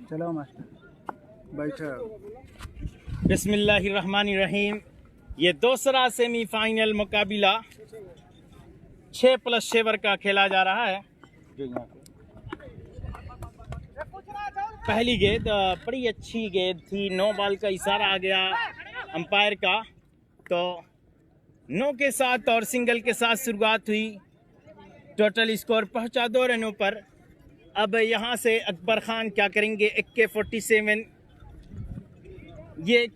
चलो मास्टर बैठो। बिस्मिल्लाहिर्रहमानिर्रहीम। ये दूसरा सेमीफाइनल मुकाबला 6+6 का खेला जा रहा है। पहली गेंद बड़ी अच्छी गेंद थी, 9 बॉल का इशारा आ गया अंपायर का, तो 9 के साथ और सिंगल के साथ शुरुआत हुई। टोटल स्कोर पहुंचा 2 रनों पर। अब यहां से अकबर खान क्या करेंगे? AK-47। ये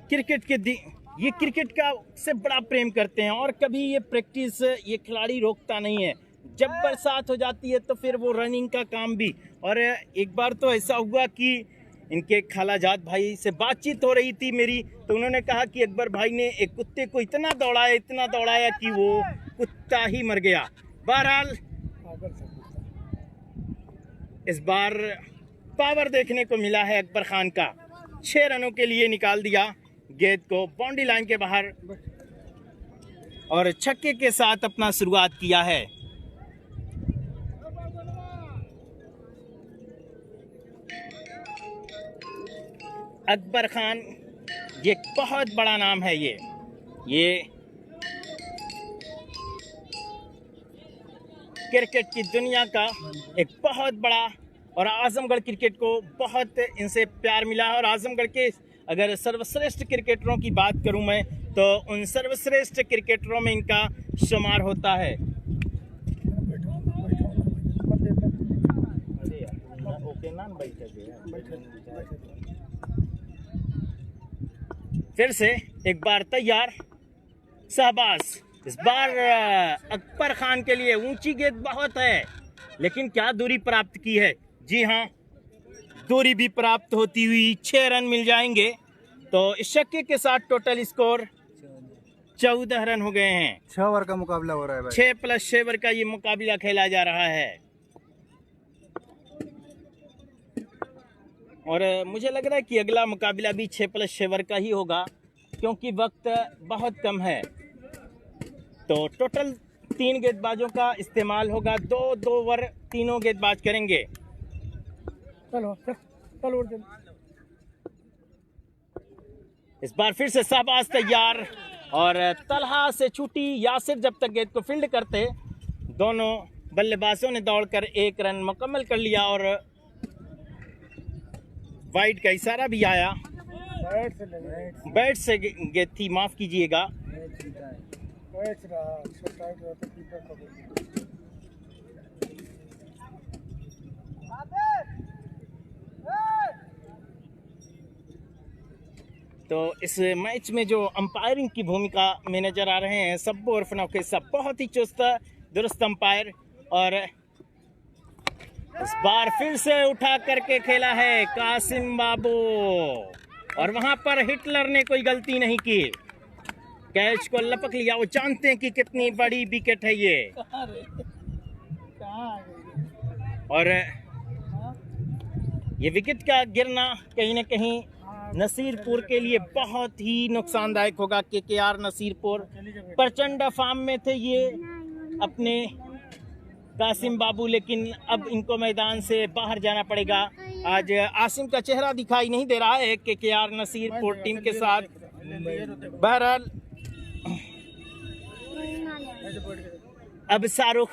क्रिकेट का से बड़ा प्रेम करते हैं और कभी ये प्रैक्टिस ये खिलाड़ी रोकता नहीं है। जब बरसात हो जाती है तो फिर वो रनिंग का काम भी। और एक बार तो ऐसा हुआ कि इनके खालाजाद भाई से बातचीत हो रही थी मेरी, तो उन्होंने कहा कि अकबर भाई ने एक कुत्ते को इतना दौड़ाया कि वो कुत्ता ही मर गया। बहरहाल इस बार पावर देखने को मिला है अकबर खान का। 6 रनों के लिए निकाल दिया गेंद को बाउंड्री लाइन के बाहर और छक्के के साथ अपना शुरुआत किया है। अकबर खान ये बहुत बड़ा नाम है। ये क्रिकेट की दुनिया का एक बहुत बड़ा, और आजमगढ़ क्रिकेट को बहुत इनसे प्यार मिला है। और आजमगढ़ के अगर सर्वश्रेष्ठ क्रिकेटरों की बात करूं मैं, तो उन सर्वश्रेष्ठ क्रिकेटरों में इनका शुमार होता है। फिर से एक बार तैयार, शाबाश। इस बार अकबर खान के लिए ऊंची गेंद बहुत है, लेकिन क्या दूरी प्राप्त की है? जी हाँ, दूरी भी प्राप्त होती हुई 6 रन मिल जाएंगे। तो इस छक्के के साथ टोटल स्कोर 14 रन हो गए हैं। 6 ओवर का मुकाबला हो रहा है भाई। 6+6 का ये मुकाबला खेला जा रहा है। और मुझे लग रहा है कि अगला मुकाबला भी 6+6 का ही होगा, क्योंकि वक्त बहुत कम है। तो टोटल 3 गेंदबाजों का इस्तेमाल होगा। 2 ओवर तीनों गेंदबाज करेंगे। चलो इस बार फिर से शाबाश तैयार, और तलहा से छूटी यासिर जब तक गेंद को फील्ड करते, दोनों बल्लेबाजों ने दौड़कर 1 रन मुकम्मल कर लिया। और वाइड का इशारा भी आया। बैट से गेंद थी, माफ कीजिएगा। तो इस मैच में जो अंपायरिंग की भूमिका में नजर आ रहे हैं सब्बो और फनौके सब, बहुत ही चुस्त दुरुस्त अंपायर। और इस बार फिर से उठा करके खेला है कासिम बाबू, और वहां पर हिटलर ने कोई गलती नहीं की, कैच को लपक लिया। वो जानते हैं कि कितनी बड़ी विकेट है ये। और ये विकेट का गिरना कहीं न कहीं नसीरपुर के लिए बहुत ही नुकसानदायक होगा। KKR नसीरपुर प्रचंड फॉर्म में थे ये अपने कासिम बाबू, लेकिन अब इनको मैदान से बाहर जाना पड़ेगा। आज आसिम का चेहरा दिखाई नहीं दे रहा है KKR नसीरपुर टीम के साथ। बहरहाल अब शाहरुख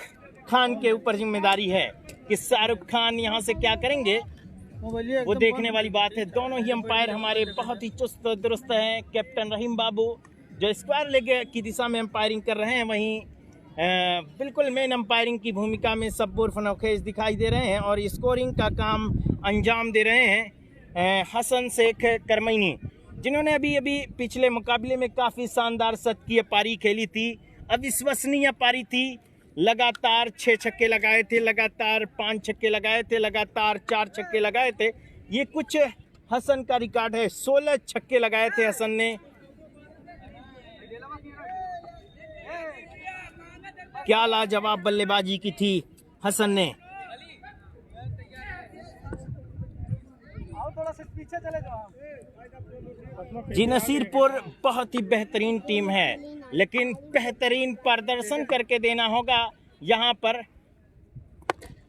खान के ऊपर जिम्मेदारी है कि शाहरुख खान यहाँ से क्या करेंगे, वो देखने वाली बात है। दोनों ही अंपायर हमारे बहुत ही चुस्त दुरुस्त हैं। कैप्टन रहीम बाबू जो स्क्वायर लेग की दिशा में अंपायरिंग कर रहे हैं, वहीं बिल्कुल मेन अंपायरिंग की भूमिका में सब्बुर फनौखेज दिखाई दे रहे हैं, और स्कोरिंग का काम अंजाम दे रहे हैं हसन शेख करमैनी, जिन्होंने अभी पिछले मुकाबले में काफ़ी शानदार शतकीय पारी खेली थी। अविश्वसनीय पारी थी। लगातार 6 छक्के लगाए थे, लगातार 5 छक्के लगाए थे, लगातार 4 छक्के लगाए थे। ये कुछ हसन का रिकॉर्ड है। 16 छक्के लगाए थे हसन ने। क्या लाजवाब बल्लेबाजी की थी हसन ने। जी नसीरपुर बहुत ही बेहतरीन टीम है, लेकिन बेहतरीन प्रदर्शन करके देना होगा यहाँ पर।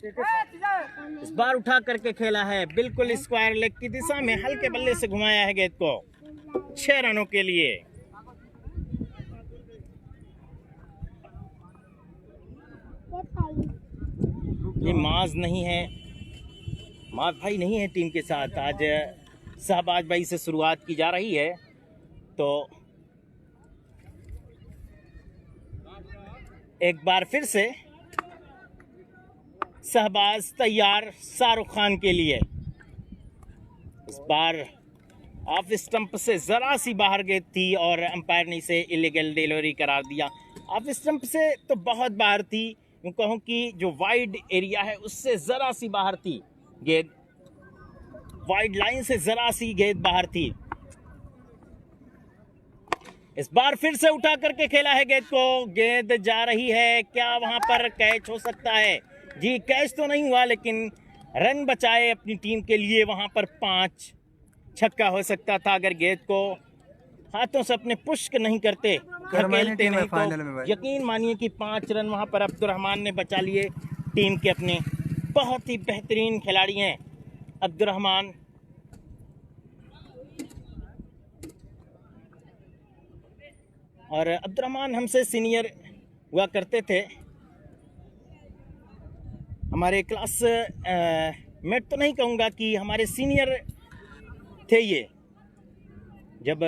इस बार उठा करके खेला है, बिल्कुल स्क्वायर लेग की दिशा में हल्के बल्ले से घुमाया है गेंद को 6 रनों के लिए। ये माज नहीं है, माज भाई नहीं है टीम के साथ। आज शहबाज भाई से शुरुआत की जा रही है, तो एक बार फिर से शहबाज तैयार शाहरुख खान के लिए। इस बार ऑफ स्टंप से जरा सी बाहर गेंद थी और अंपायर ने इसे इलीगल डिलीवरी करार दिया। ऑफ स्टंप से तो बहुत बाहर थी, यूँ कहूँ कि जो वाइड एरिया है उससे जरा सी बाहर थी गेंद, वाइड लाइन से जरा सी गेंद बाहर थी। इस बार फिर से उठा करके खेला है गेंद को, गेंद जा रही है, क्या वहां पर कैच हो सकता है? जी कैच तो नहीं हुआ, लेकिन रन बचाए अपनी टीम के लिए। वहां पर 5 छक्का हो सकता था अगर गेंद को हाथों से अपने पुष्क नहीं करते, धकेलते नहीं, तो यकीन मानिए कि 5 रन वहां पर अब्दुर्रहमान ने बचा लिए। टीम के अपने बहुत ही बेहतरीन खिलाड़ी हैं अब्दुर्रहमान। और अब्दुर्रहमान हमसे सीनियर हुआ करते थे, हमारे क्लास मेट तो नहीं कहूँगा कि हमारे सीनियर थे। ये जब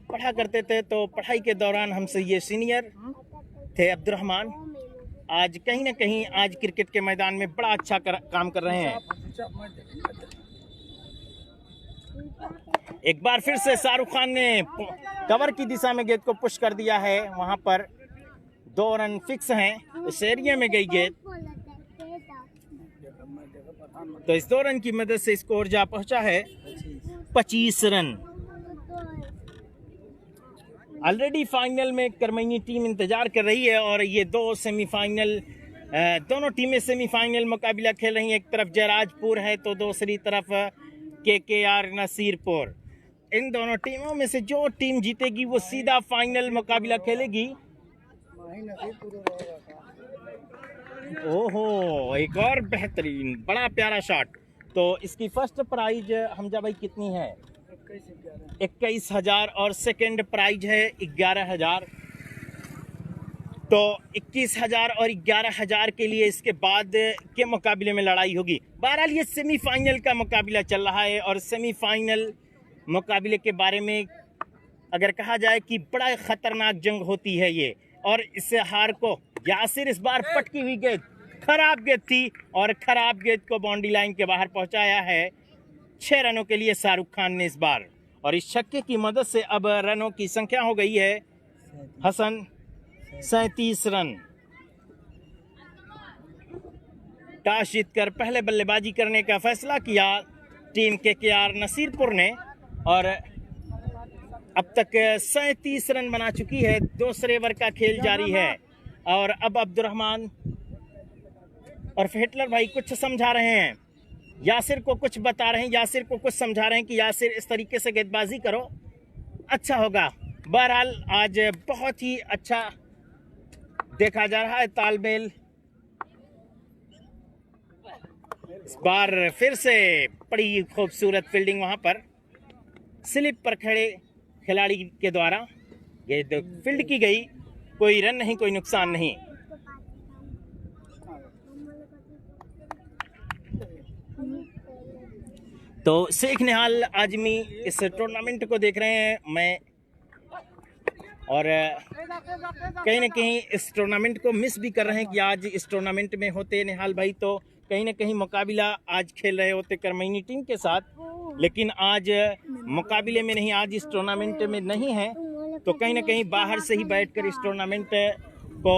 पढ़ा करते थे तो पढ़ाई के दौरान हमसे ये सीनियर थे अब्दुर्रहमान। आज कहीं ना कहीं आज क्रिकेट के मैदान में बड़ा अच्छा काम कर रहे हैं। एक बार फिर से शाहरुख खान ने कवर की दिशा में गेंद को पुश कर दिया है, वहां पर 2 रन फिक्स हैं। उस एरिया में गई गेंद, तो इस 2 रन की मदद से स्कोर जा पहुंचा है 25 रन। ऑलरेडी फाइनल में करमैनी टीम इंतजार कर रही है और ये 2 सेमीफाइनल, दोनों टीमें सेमीफाइनल मुकाबला खेल रही हैं। एक तरफ जयराजपुर है तो दूसरी तरफ KKR नसीरपुर। इन दोनों टीमों में से जो टीम जीतेगी वो सीधा फाइनल मुकाबला खेलेगी। ओहो, एक और बेहतरीन बड़ा प्यारा शॉट। तो इसकी फर्स्ट प्राइज हमजा भाई कितनी है? 21,000 और सेकंड प्राइज है 11,000। तो 21,000 और 11,000 के लिए इसके बाद के मुकाबले में लड़ाई होगी। बहरहाल ये सेमीफाइनल का मुकाबला चल रहा है और सेमीफाइनल मुकाबले के बारे में अगर कहा जाए कि बड़ा खतरनाक जंग होती है ये, और इससे हार को यासिर इस बार पटकी हुई गेंद, खराब गेंद थी और खराब गेंद को बाउंड्री लाइन के बाहर पहुंचाया है 6 रनों के लिए शाहरुख खान ने इस बार। और इस छक्के की मदद से अब रनों की संख्या हो गई है हसन 37 रन। टॉस जीतकर पहले बल्लेबाजी करने का फैसला किया टीम KKR नसीरपुर ने और अब तक 37 रन बना चुकी है। दूसरे ओवर का खेल जारी है और अब अब्दुर्रहमान और हिटलर भाई कुछ समझा रहे हैं, यासिर को कुछ बता रहे हैं, यासिर को कुछ समझा रहे हैं कि यासिर इस तरीके से गेंदबाजी करो, अच्छा होगा। बहरहाल आज बहुत ही अच्छा देखा जा रहा है तालमेल। इस बार फिर से बड़ी खूबसूरत फील्डिंग वहां पर स्लिप पर खड़े खिलाड़ी के द्वारा गेंद फील्ड की गई, कोई रन नहीं, कोई नुकसान नहीं। तो शेख निहाल आजमी इस टूर्नामेंट को देख रहे हैं मैं, और कहीं ना कहीं इस टूर्नामेंट को मिस भी कर रहे हैं कि आज इस टूर्नामेंट में होते निहाल भाई तो कहीं ना कहीं मुकाबला आज खेल रहे होते करमैनी टीम के साथ, लेकिन आज मुकाबले में नहीं, आज इस टूर्नामेंट में नहीं है, तो कहीं ना कहीं बाहर से ही बैठकर इस टूर्नामेंट को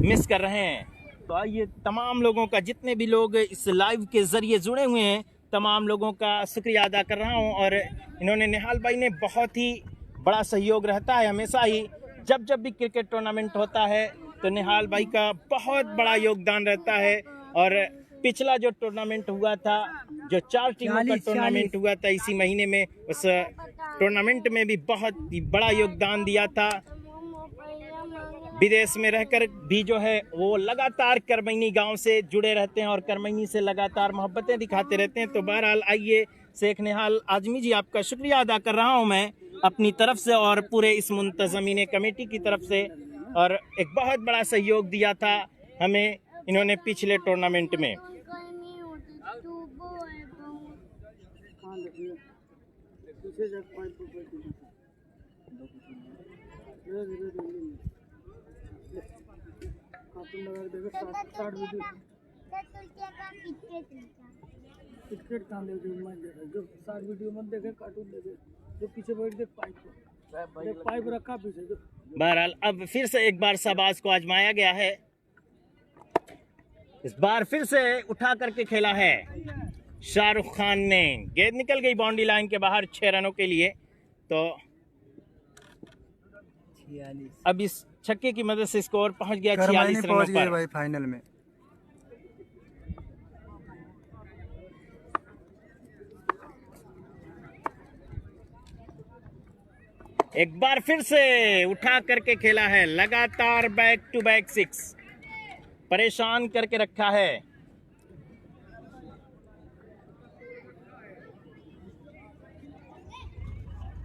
मिस कर रहे हैं। तो आइए तमाम लोगों का, जितने भी लोग इस लाइव के ज़रिए जुड़े हुए हैं, तमाम लोगों का शुक्रिया अदा कर रहा हूं। और इन्होंने, निहाल भाई ने बहुत ही बड़ा सहयोग रहता है हमेशा ही, जब भी क्रिकेट टूर्नामेंट होता है तो निहाल भाई का बहुत बड़ा योगदान रहता है। और पिछला जो टूर्नामेंट हुआ था, जो 4 टीमों का टूर्नामेंट हुआ था इसी महीने में, उस टूर्नामेंट में भी बहुत बड़ा योगदान दिया था। विदेश में रहकर भी जो है वो लगातार करमैनी गांव से जुड़े रहते हैं और करमैनी से लगातार मोहब्बतें दिखाते रहते हैं। तो बहरहाल आइए शेख निहाल आजमी जी, आपका शुक्रिया अदा कर रहा हूं मैं अपनी तरफ से और पूरे इस मुंतज़मीन कमेटी की तरफ से। और एक बहुत बड़ा सहयोग दिया था हमें इन्होंने पिछले टूर्नामेंट में। क्रिकेट कहाँ देखे मैच देखे जो शॉर्ट वीडियो मत देखे, कार्टून देखे, जो पीछे बैठ देख पाइप रखा पीछे जो। बहरहाल अब फिर से एक बार शहबाज को आजमाया गया है, इस बार फिर से उठा करके खेला है शाहरुख खान ने। गेंद निकल गई बाउंड्री लाइन के बाहर 6 रनों के लिए। तो अब इस छक्के की मदद से स्कोर पहुंच गया 46 रनों पर। भाई फाइनल में एक बार फिर से उठा करके खेला है, लगातार बैक टू बैक 6 परेशान करके रखा है।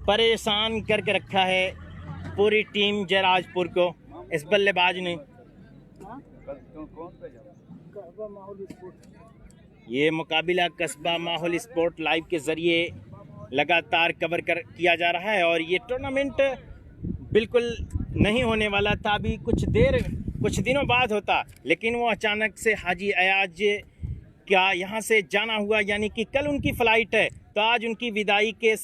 परेशान करके रखा है पूरी टीम जयराजपुर को इस बल्लेबाज ने। ये मुकाबला कस्बा माहौल स्पोर्ट लाइव के जरिए लगातार कवर किया जा रहा है और ये टूर्नामेंट बिल्कुल नहीं होने वाला था, अभी कुछ दिनों बाद होता, लेकिन वो अचानक से हाजी अयाज क्या यहाँ से जाना हुआ, यानी कि कल उनकी फ़्लाइट है तो आज उनकी विदाई के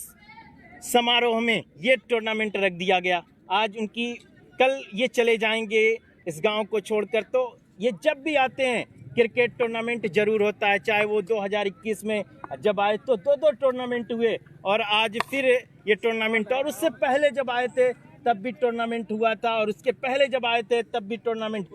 समारोह में ये टूर्नामेंट रख दिया गया। आज उनकी कल ये चले जाएंगे इस गांव को छोड़कर। तो ये जब भी आते हैं क्रिकेट टूर्नामेंट जरूर होता है, चाहे वो 2021 में जब आए तो 2 टूर्नामेंट हुए और आज फिर ये टूर्नामेंट, और उससे पहले जब आए थे तब भी टूर्नामेंट हुआ था, और उसके पहले जब आए थे तब भी टूर्नामेंट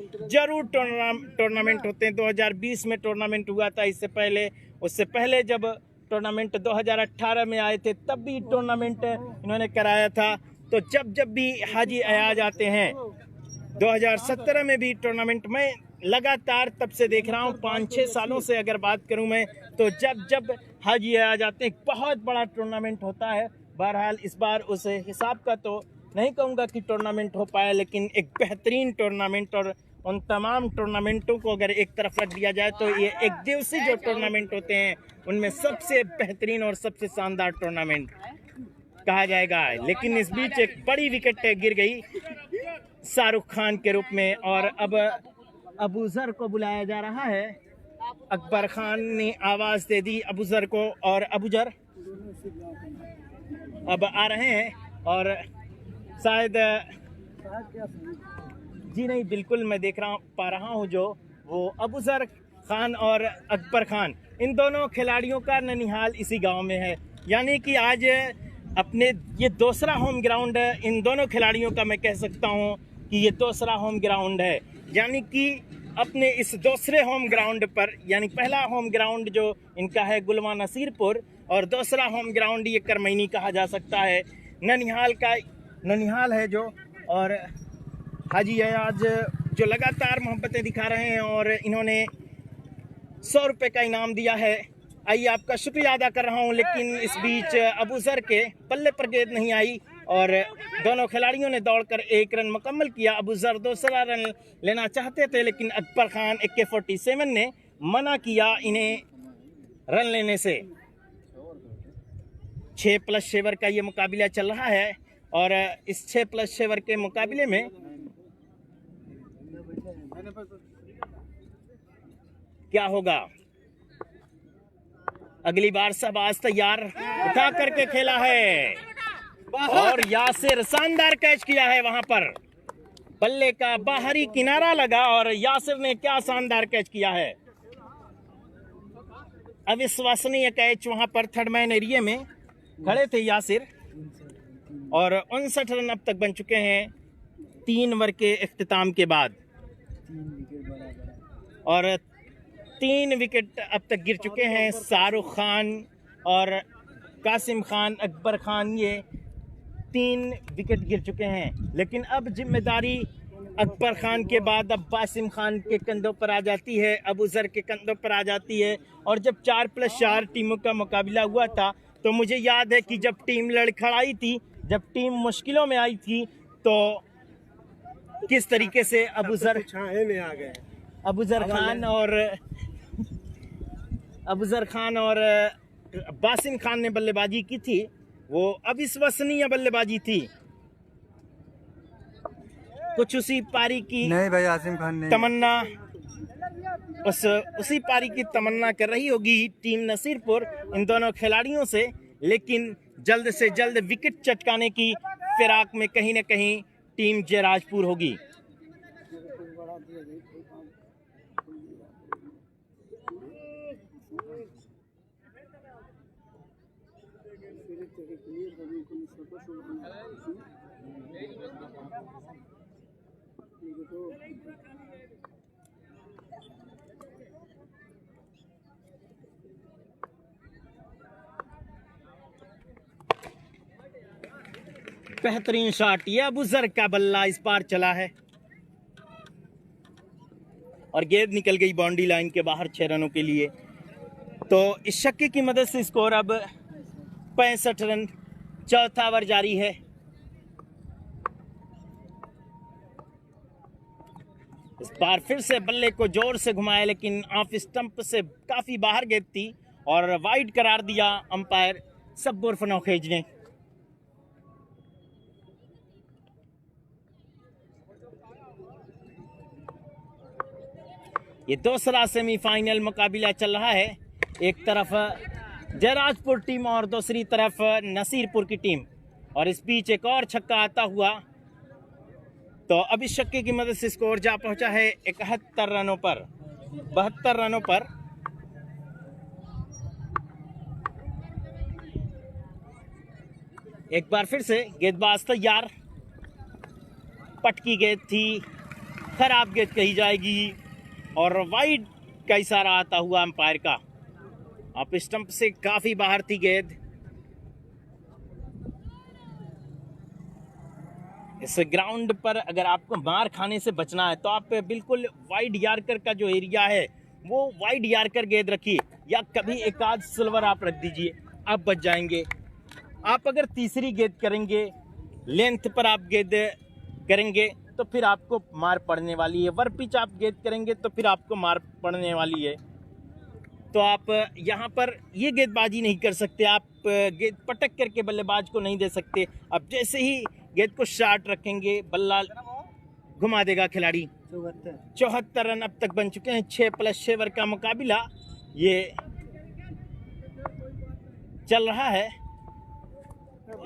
होते हैं। 2020 में टूर्नामेंट हुआ था इससे पहले, उससे पहले जब टूर्नामेंट 2018 में आए थे तब भी टूर्नामेंट इन्होंने कराया था। तो जब भी हाजी अयाज आते हैं, 2017 में भी टूर्नामेंट में लगातार तब से देख रहा हूँ, 5-6 सालों से अगर बात करूँ मैं, तो जब हाजी अयाज आते हैं बहुत बड़ा टूर्नामेंट होता है। बहरहाल इस बार उस हिसाब का तो नहीं कहूँगा कि टूर्नामेंट हो पाया, लेकिन एक बेहतरीन टूर्नामेंट, और उन तमाम टूर्नामेंटों को अगर एक तरफ रख दिया जाए तो ये एक दिवसीय जो टूर्नामेंट होते हैं उनमें सबसे बेहतरीन और सबसे शानदार टूर्नामेंट कहा जाएगा। लेकिन इस बीच एक बड़ी विकेट गिर गई शाहरुख खान के रूप में, और अब अबूजर को बुलाया जा रहा है। अकबर खान ने आवाज़ दे दी अबूजर को, और अबूजर अब आ रहे हैं और शायद जी नहीं, बिल्कुल मैं देख पा रहा हूँ जो वो अबूजर खान और अकबर खान, इन दोनों खिलाड़ियों का ननिहाल इसी गांव में है। यानी कि आज अपने ये दूसरा होम ग्राउंड इन दोनों खिलाड़ियों का मैं कह सकता हूँ कि ये दूसरा होम ग्राउंड है। यानी कि अपने इस दूसरे होम ग्राउंड पर, यानी पहला होम ग्राउंड जो इनका है गुलवा नसीरपुर, और दूसरा होम ग्राउंड ये करमैनी कहा जा सकता है, ननिहाल है जो। और हाजी अयाज जो लगातार मोहब्बतें दिखा रहे हैं और इन्होंने 100 रुपये का इनाम दिया है, आइए आपका शुक्रिया अदा कर रहा हूं। लेकिन इस बीच अबूजर के पल्ले पर गेंद नहीं आई और दोनों खिलाड़ियों ने दौड़कर 1 रन मुकम्मल किया। अबूजर दूसरा रन लेना चाहते थे, लेकिन अकबर खान AK-47 ने मना किया इन्हें रन लेने से। 6+6 का ये मुकाबला चल रहा है, और इस 6+6 के मुकाबले में क्या होगा। अगली बार शहबाज तैयार, उठा करके खेला है और यासिर शानदार कैच किया है। वहां पर बल्ले का बाहरी किनारा लगा और यासिर ने क्या शानदार कैच किया है। अविश्वसनीय कैच वहां पर थर्ड मैन एरिया में खड़े थे यासिर, और 59 रन अब तक बन चुके हैं 3 ओवर के इख्तिताम के बाद, और 3 विकेट अब तक गिर चुके हैं। शाहरुख खान और कासिम खान, अकबर खान, ये 3 विकेट गिर चुके हैं। लेकिन अब जिम्मेदारी अकबर खान के बाद अब बासिम खान के कंधों पर आ जाती है, अबू जर के कंधों पर आ जाती है। और जब 4+4 टीमों का मुकाबला हुआ था तो मुझे याद है कि जब टीम लड़खड़ाई थी, जब टीम मुश्किलों में आई थी, तो किस तरीके से अबू जर खान और बासिम खान ने बल्लेबाजी की थी, वो अविश्वसनीय बल्लेबाजी थी। कुछ उसी पारी की नहीं भाई, आसिम खान ने तमन्ना उसी पारी की तमन्ना कर रही होगी टीम नसीरपुर इन दोनों खिलाड़ियों से, लेकिन जल्द से जल्द विकेट चटकाने की फिराक में कहीं न कहीं टीम जयराजपुर होगी। बेहतरीन शॉट, ये अबू जर का बल्ला इस बार चला है और गेंद निकल गई बाउंड्री लाइन के बाहर 6 रनों के लिए। तो इस छक्के की मदद से स्कोर अब 65 रन, चौथा ओवर जारी है। इस बार फिर से बल्ले को जोर से घुमाया, लेकिन ऑफ स्टंप से काफी बाहर गेंद थी और वाइड करार दिया अंपायर सब्बुर फनौखेज ने। ये दूसरा सेमीफाइनल मुकाबला चल रहा है, एक तरफ जयराजपुर टीम और दूसरी तरफ नसीरपुर की टीम, और इस बीच एक और छक्का आता हुआ। तो अब इस छक्के की मदद से स्कोर जा पहुंचा है 71 रनों पर, 72 रनों पर। एक बार फिर से गेंदबाज तैयार, पटकी गेंद थी, खराब गेंद कही जाएगी और वाइड का इशारा आता हुआ अंपायर का। आप स्टंप से काफी बाहर थी गेंद। इस ग्राउंड पर अगर आपको मार खाने से बचना है तो आप बिल्कुल वाइड यार्कर का जो एरिया है वो वाइड यार्कर गेंद रखिए, या कभी एक आध सिल्वर आप रख दीजिए, आप बच जाएंगे। आप अगर तीसरी गेंद करेंगे, लेंथ पर आप गेंद करेंगे तो फिर आपको मार पड़ने वाली है। वर पिच आप गेंद करेंगे तो फिर आपको मार पड़ने वाली है। तो आप यहाँ पर ये गेंदबाजी नहीं कर सकते, आप गेंद पटक करके बल्लेबाज को नहीं दे सकते। अब जैसे ही गेंद को शॉर्ट रखेंगे, बल्ला घुमा देगा खिलाड़ी। 74 रन अब तक बन चुके हैं। 6+6 ओवर का मुकाबला ये चल रहा है।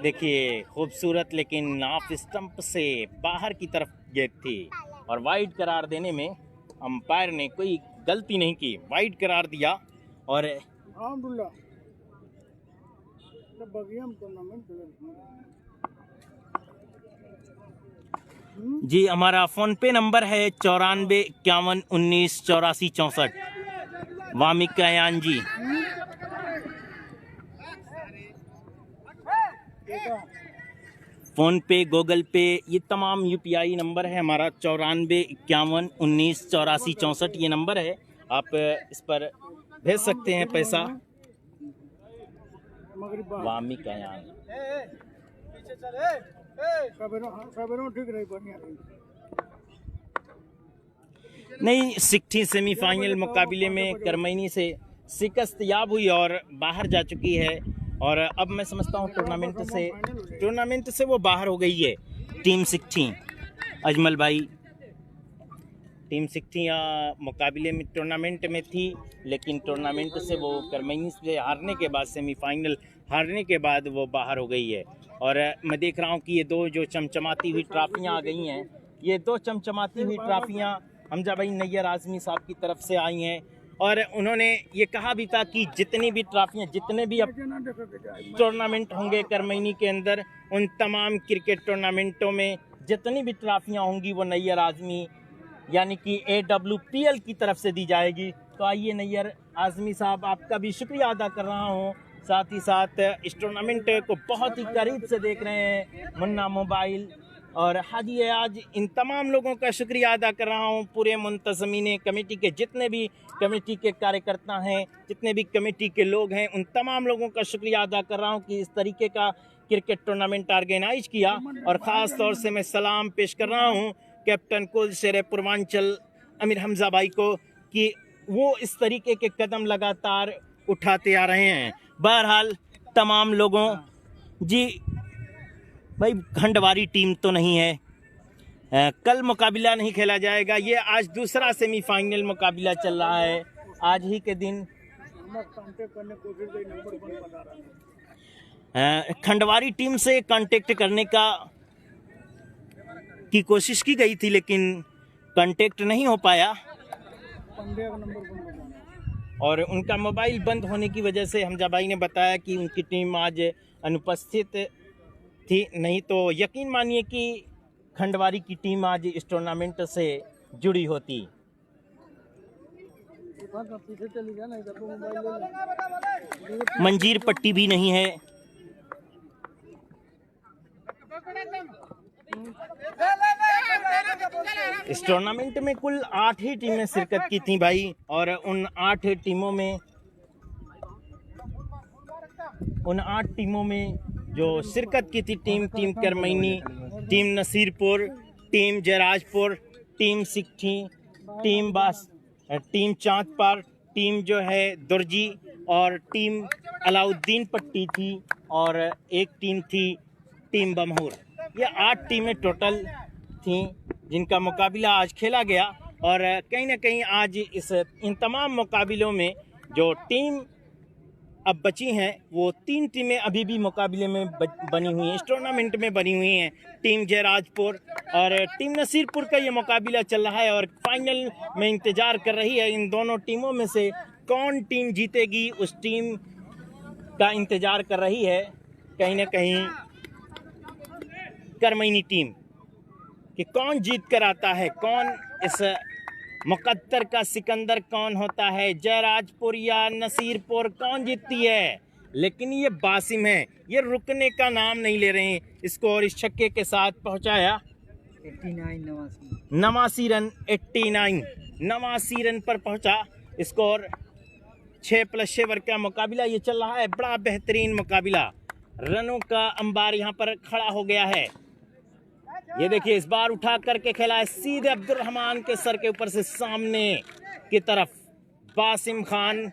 देखिए खूबसूरत, लेकिन ऑफ स्टंप से बाहर की तरफ गेंद थी और वाइड करार देने में अंपायर ने कोई गलती नहीं की, वाइड करार दिया। और जी हमारा फोन पे नंबर है 94 51 19 84 64। वामिक कयान जी, फोन पे, गूगल पे, ये तमाम यूपीआई नंबर है हमारा। 94 51 19 84 64 ये नंबर है, आप इस पर भेज सकते हैं पैसा। वामी कयान नहीं, सिक्ठी सेमीफाइनल मुकाबले में करमैनी से शिकस्त याब हुई और बाहर जा चुकी है। और अब मैं समझता हूँ टूर्नामेंट से वो बाहर हो गई है। टीम सिक्ठी अजमल भाई, टीम सिक्ठी मुकाबले में टूर्नामेंट में थी, लेकिन टूर्नामेंट से वो करमैनी से हारने के बाद, सेमीफाइनल हारने के बाद वो बाहर हो गई है। और मैं देख रहा हूँ कि ये दो जो चमचमाती हुई ट्रॉफियाँ आ गई हैं, ये दो चमचमाती हुई ट्रॉफियाँ हमजा भाई नैयर आज़मी साहब की तरफ से आई हैं। और उन्होंने ये कहा भी था कि जितनी भी ट्रॉफियाँ, जितने भी अब टूर्नामेंट होंगे करमैनी के अंदर, उन तमाम क्रिकेट टूर्नामेंटों में जितनी भी ट्रॉफियाँ होंगी वो नैयर आज़मी यानी कि AWPL की तरफ से दी जाएगी। तो आइए नैयर आज़मी साहब, आपका भी शुक्रिया अदा कर रहा हूँ। साथ ही साथ इस टूर्नामेंट को बहुत ही करीब से देख रहे हैं मुन्ना मोबाइल, और हाजी आज इन तमाम लोगों का शुक्रिया अदा कर रहा हूँ, पूरे मुंतज़मीन कमेटी के जितने भी कमेटी के कार्यकर्ता हैं, जितने भी कमेटी के लोग हैं, उन तमाम लोगों का शुक्रिया अदा कर रहा हूँ कि इस तरीके का क्रिकेट टूर्नामेंट ऑर्गेनाइज किया। और ख़ास तौर से मैं सलाम पेश कर रहा हूँ कैप्टन कुल शेर पूर्वांचल अमीर हमज़ा भाई को कि वो इस तरीके के कदम लगातार उठाते आ रहे हैं। बहरहाल तमाम लोगों जी भाई खंडवारी टीम तो नहीं है, कल मुकाबला नहीं खेला जाएगा, ये आज दूसरा सेमीफाइनल मुकाबला चल रहा है। आज ही के दिन खंडवारी टीम से कांटेक्ट करने की कोशिश की गई थी लेकिन कांटेक्ट नहीं हो पाया और उनका मोबाइल बंद होने की वजह से हमजा भाई ने बताया कि उनकी टीम आज अनुपस्थित थी, नहीं तो यकीन मानिए कि खंडवारी की टीम आज इस टूर्नामेंट से जुड़ी होती। मंजीर पट्टी भी नहीं है। इस टूर्नामेंट में कुल 8 ही टीमें शिरकत की थी भाई, और उन 8 टीमों में जो शिरकत की थी team Karmaini, team Nasirpur, team Jayrajpur, team Sikthi, team Chandpar, team जो है दुर्जी और टीम अलाउद्दीन पट्टी थी और एक टीम थी टीम बमहूर। ये 8 टीमें टोटल थीं जिनका मुकाबला आज खेला गया। और कहीं ना कहीं आज इन तमाम मुकाबलों में जो टीम अब बची हैं वो 3 टीमें अभी भी मुकाबले में बनी हुई हैं, इस टूर्नामेंट में बनी हुई हैं। टीम जयराजपुर और टीम नसीरपुर का ये मुकाबला चल रहा है और फाइनल में इंतज़ार कर रही है इन दोनों टीमों में से कौन टीम जीतेगी, उस टीम का इंतज़ार कर रही है कहीं ना कहीं करमैनी टीम कि कौन जीत कर आता है, कौन इस मुकद्दर का सिकंदर कौन होता है, जयराजपुर या नसीरपुर कौन जीतती है। लेकिन ये बासिम है, ये रुकने का नाम नहीं ले रहे हैं। इसको और इस छक्के के साथ पहुंचाया 89 रन, 89 रन पर पहुंचा। स्कोर 6+6 ओवर का मुकाबला ये चल रहा है, बड़ा बेहतरीन मुकाबला, रनों का अंबार यहाँ पर खड़ा हो गया है। ये देखिए इस बार उठा करके खेला है सीधे अब्दुल रहमान के सर के ऊपर से सामने की तरफ। बासिम खान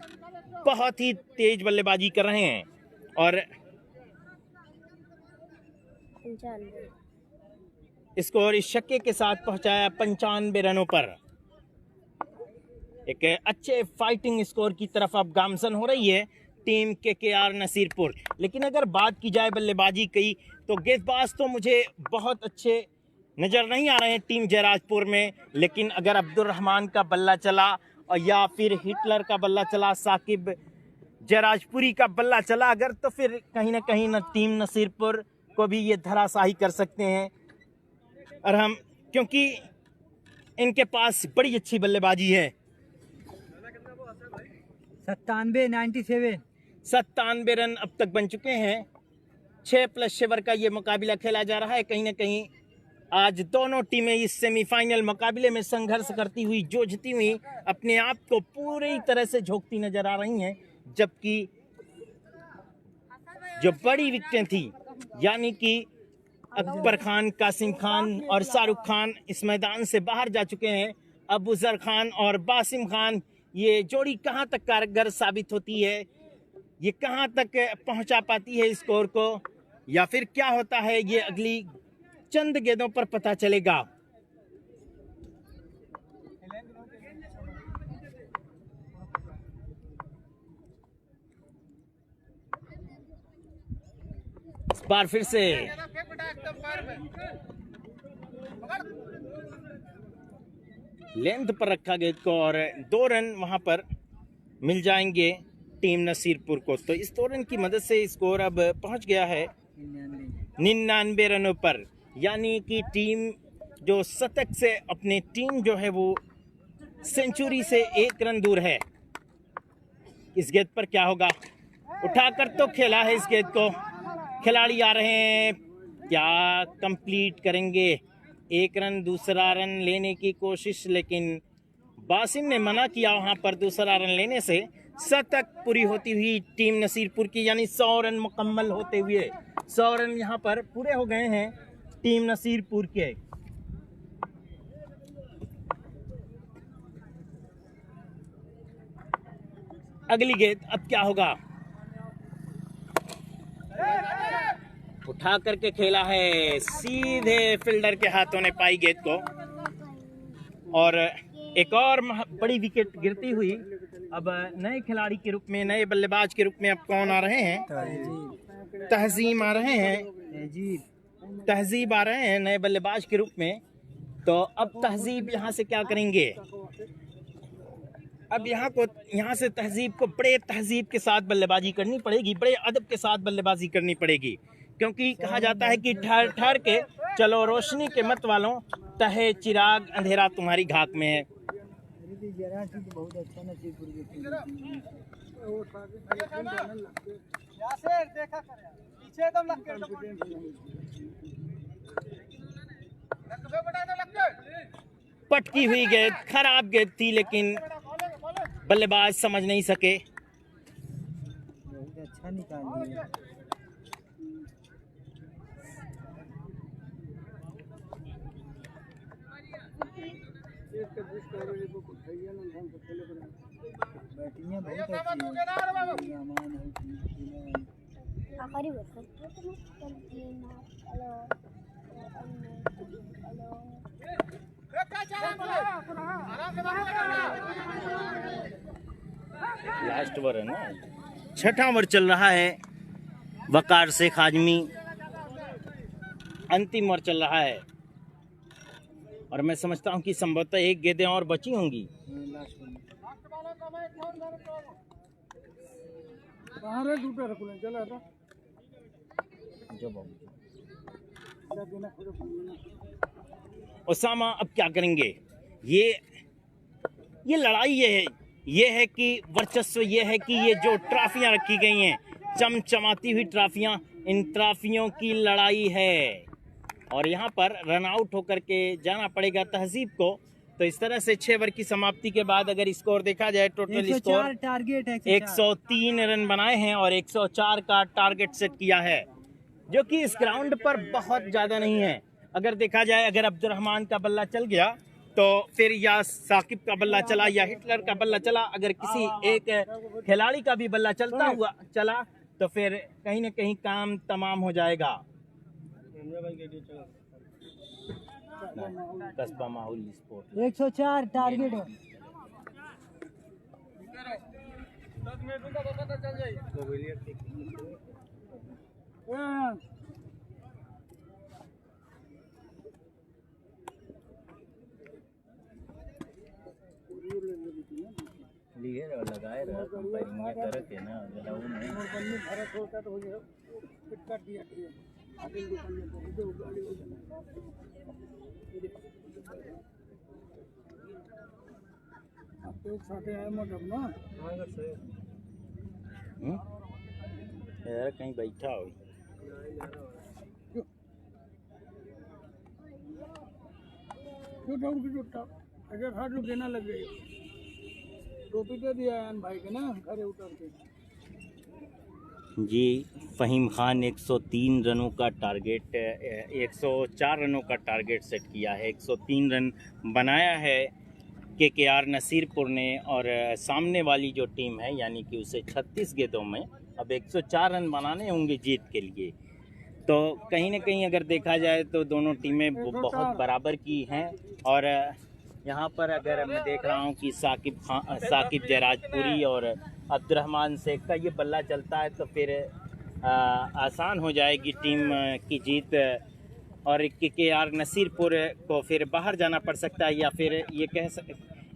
बहुत ही तेज बल्लेबाजी कर रहे हैं और स्कोर इस छक्के के साथ पहुंचाया 95 रनों पर। एक अच्छे फाइटिंग स्कोर की तरफ अब गामजन हो रही है टीम KKR नसीरपुर। लेकिन अगर बात की जाए बल्लेबाजी की तो गेंदबाज तो मुझे बहुत अच्छे नज़र नहीं आ रहे हैं टीम जयराजपुर में। लेकिन अगर अब्दुल रहमान का बल्ला चला और या फिर हिटलर का बल्ला चला, साकिब जयराजपुरी का बल्ला चला अगर, तो फिर कहीं ना कहीं टीम नसीरपुर को भी ये धराशाही कर सकते हैं। और हम क्योंकि इनके पास बड़ी अच्छी बल्लेबाजी है। 97 रन अब तक बन चुके हैं। 6+6 ओवर का ये मुकाबला खेला जा रहा है। कहीं ना कहीं आज दोनों टीमें इस सेमीफाइनल मुकाबले में संघर्ष करती हुई, जूझती हुई अपने आप को पूरी तरह से झोंकती नजर आ रही हैं। जबकि जो बड़ी विकेटें थी यानी कि अकबर खान, कासिम खान और शाहरुख खान इस मैदान से बाहर जा चुके हैं। अबू जर खान और बासिम खान, ये जोड़ी कहां तक कारगर साबित होती है, ये कहां तक पहुंचा पाती है स्कोर को, या फिर क्या होता है ये अगली चंद गेंदों पर पता चलेगा। इस बार फिर से लेंथ पर रखा गया को और 2 रन वहां पर मिल जाएंगे टीम नसीरपुर को। तो इस 2 रन की मदद से स्कोर अब पहुंच गया है 99 रनों पर। यानी कि टीम जो शतक से अपनी टीम जो है वो सेंचुरी से 1 रन दूर है। इस गेंद पर क्या होगा, उठाकर तो खेला है इस गेंद को, खिलाड़ी आ रहे हैं क्या कंप्लीट करेंगे? एक रन दूसरा रन लेने की कोशिश, लेकिन बासिम ने मना किया वहां पर दूसरा रन लेने से। शतक पूरी होती हुई टीम नसीरपुर की, यानी 100 रन मुकम्मल होते हुए 100 रन यहां पर पूरे हो गए हैं टीम नसीरपुर के। अगली गेंद अब क्या होगा? उठा करके खेला है, सीधे फील्डर के हाथों ने पाई गेंद को, और एक और बड़ी विकेट गिरती हुई। अब नए खिलाड़ी के रूप में, नए बल्लेबाज के रूप में अब कौन आ रहे हैं? तहजीब आ रहे हैं, तहजीब आ रहे हैं नए बल्लेबाज के रूप में। तो अब तहजीब यहाँ से क्या करेंगे? अब यहाँ से तहजीब को बड़े तहजीब के साथ बल्लेबाजी करनी पड़ेगी, बड़े अदब के साथ बल्लेबाजी करनी पड़ेगी, क्योंकि कहा जाता है कि ठहर ठहर के चलो रोशनी के मत वालों, तहे चिराग अंधेरा तुम्हारी घाक में है। बहुत अच्छा पटकी हुई गेंद, खराब गेंद थी, लेकिन बल्लेबाज समझ नहीं सके। बहुत अच्छा निकाल दिया। बैटिंग बहुत अच्छी लास्ट ओवर है ना, छठा ओवर चल रहा है। वकार शेख आजमी, अंतिम ओवर चल रहा है, और मैं समझता हूं कि संभवतः एक गेंदें और बची होंगी। उसामा अब क्या करेंगे? ये लड़ाई ये है कि वर्चस्व, ये है कि ये जो ट्रॉफियां रखी गई हैं, चमचमाती हुई ट्रॉफियां, इन ट्रॉफियों की लड़ाई है, और यहाँ पर रन आउट होकर के जाना पड़ेगा तहजीब को। तो इस तरह से 6 ओवर की समाप्ति के बाद अगर स्कोर देखा जाए, टोटल स्कोर टारगेट है 103 रन बनाए हैं और 104 का टारगेट सेट किया है, जो कि इस ग्राउंड पर बहुत ज़्यादा नहीं है। अगर देखा जाए, अगर अब्दुर्रहमान का बल्ला चल गया तो फिर या साकिब का बल्ला चला या हिटलर का बल्ला चला, अगर किसी एक खिलाड़ी का भी बल्ला चलता हुआ चला तो फिर कहीं ना कहीं काम तमाम हो जाएगा। कस्बा माहौल स्पोर्ट 104 टारगेट है। लगाए रहा कंपेयरिंग करत है ना, गलाऊ में और बन्नी भरत होता तो हो गया, फिट कर दिया आगे दुकान में तो गाड़ी हो जाना। अब तो एक साथ आए मतलब ना यार कहीं बैठा हो क्यों डाउन की जुटा अगर हाथ जो देना लग गई टोपी दे दिया भाई के ना घरे उतर के। जी, फ़हीम खान 103 रनों का टारगेट, 104 रनों का टारगेट सेट किया है। 103 रन बनाया है KKR नसीरपुर ने, और सामने वाली जो टीम है यानी कि उसे 36 गेंदों में अब 104 रन बनाने होंगे जीत के लिए। तो कहीं ना कहीं अगर देखा जाए तो दोनों टीमें बहुत बराबर की हैं, और यहाँ पर अगर मैं देख रहा हूँ कि साकिब जयराजपुरी और अब्दुर्रहमान शेख का ये बल्ला चलता है तो फिर आसान हो जाएगी टीम की जीत, और KKR नसीरपुर को फिर बाहर जाना पड़ सकता है, या फिर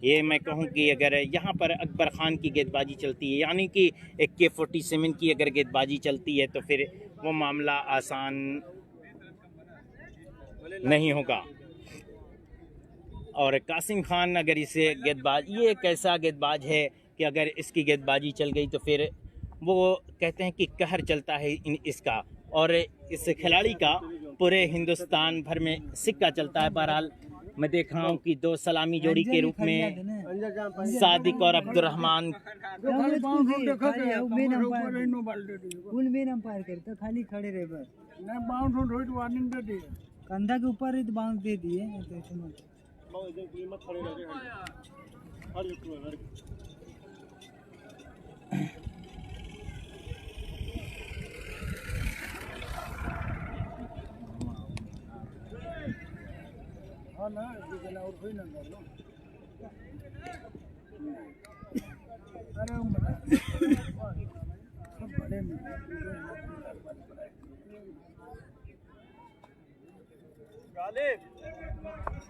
ये मैं कहूँ कि अगर यहाँ पर अकबर खान की गेंदबाजी चलती है, यानी कि AK-47 की अगर गेंदबाजी चलती है तो फिर वो मामला आसान नहीं होगा। और कासिम खान अगर इसे गेंदबाज, ये एक ऐसा गेंदबाज है कि अगर इसकी गेंदबाजी चल गई तो फिर वो कहते हैं कि कहर चलता है इसका, और इस खिलाड़ी का पूरे हिंदुस्तान भर में सिक्का चलता है। बहरहाल मैं देख रहा हूँ कि दो सलामी जोड़ी के रूप में सादिक और अब्दुर्रहमान फुल मेन अंपायर करता खाली खड़े रहे बस कंधा के ऊपर ही बाउंस दे दिए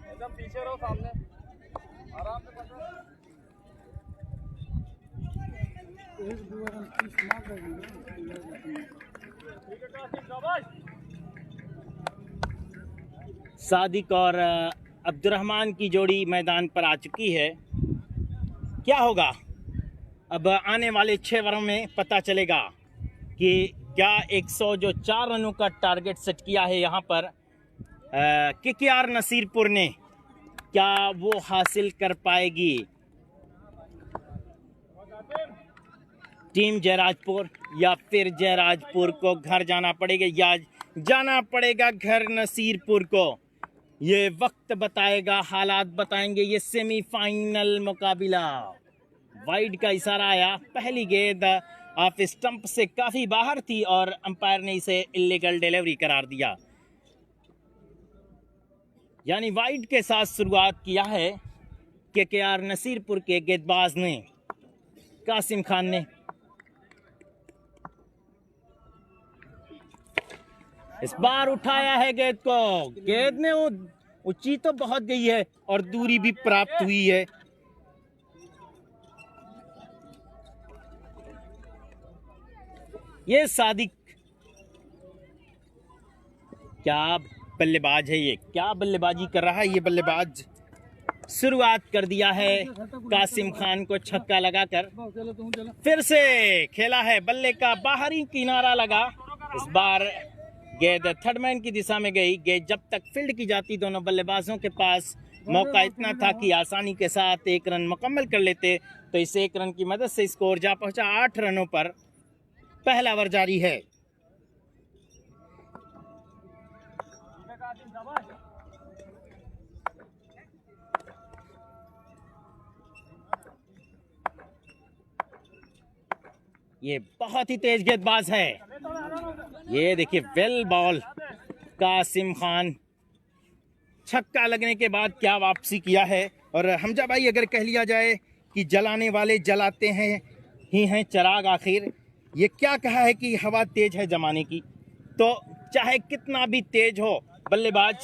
एकदम पीछे रहो, सामने आराम से पकड़ो। सादिक और अब्दुर्रहमान की जोड़ी मैदान पर आ चुकी है। क्या होगा अब आने वाले 6 ओवरों में पता चलेगा कि क्या 104 रनों का टारगेट सेट किया है यहाँ पर KKR नसीरपुर ने, क्या वो हासिल कर पाएगी टीम जयराजपुर, या फिर जयराजपुर को घर जाना पड़ेगा या जाना पड़ेगा घर नसीरपुर को। ये वक्त बताएगा, हालात बताएंगे। ये सेमीफाइनल मुकाबला। वाइड का इशारा आया, पहली गेंद ऑफ स्टंप से काफी बाहर थी और अंपायर ने इसे इलीगल डिलीवरी करार दिया। यानी वाइड के साथ शुरुआत किया है KKR नसीरपुर के गेंदबाज ने, कासिम खान ने। इस बार उठाया है गेंद को, गेंद ने ऊंची तो बहुत गई है और दूरी भी प्राप्त हुई है। ये सादिक क्या बल्लेबाज है, ये क्या बल्लेबाजी कर रहा है ये बल्लेबाज। शुरुआत कर दिया है कासिम खान को छक्का लगाकर, फिर से खेला है बल्ले का बाहरी किनारा लगा। इस बार गेंद थर्ड मैन की दिशा में गई। गेंद जब तक फील्ड की जाती, दोनों बल्लेबाजों के पास मौका इतना था कि आसानी के साथ 1 रन मुकम्मल कर लेते। तो इस 1 रन की मदद से स्कोर जा पहुंचा 8 रनों पर। पहला ओवर जारी है। ये बहुत ही तेज गेंदबाज है। ये देखिए वेल बॉल, कासिम खान छक्का लगने के बाद क्या वापसी किया है। और हमजा भाई, अगर कह लिया जाए कि जलाने वाले जलाते हैं ही हैं चिराग, आखिर ये क्या कहा है कि हवा तेज है जमाने की। तो चाहे कितना भी तेज हो बल्लेबाज,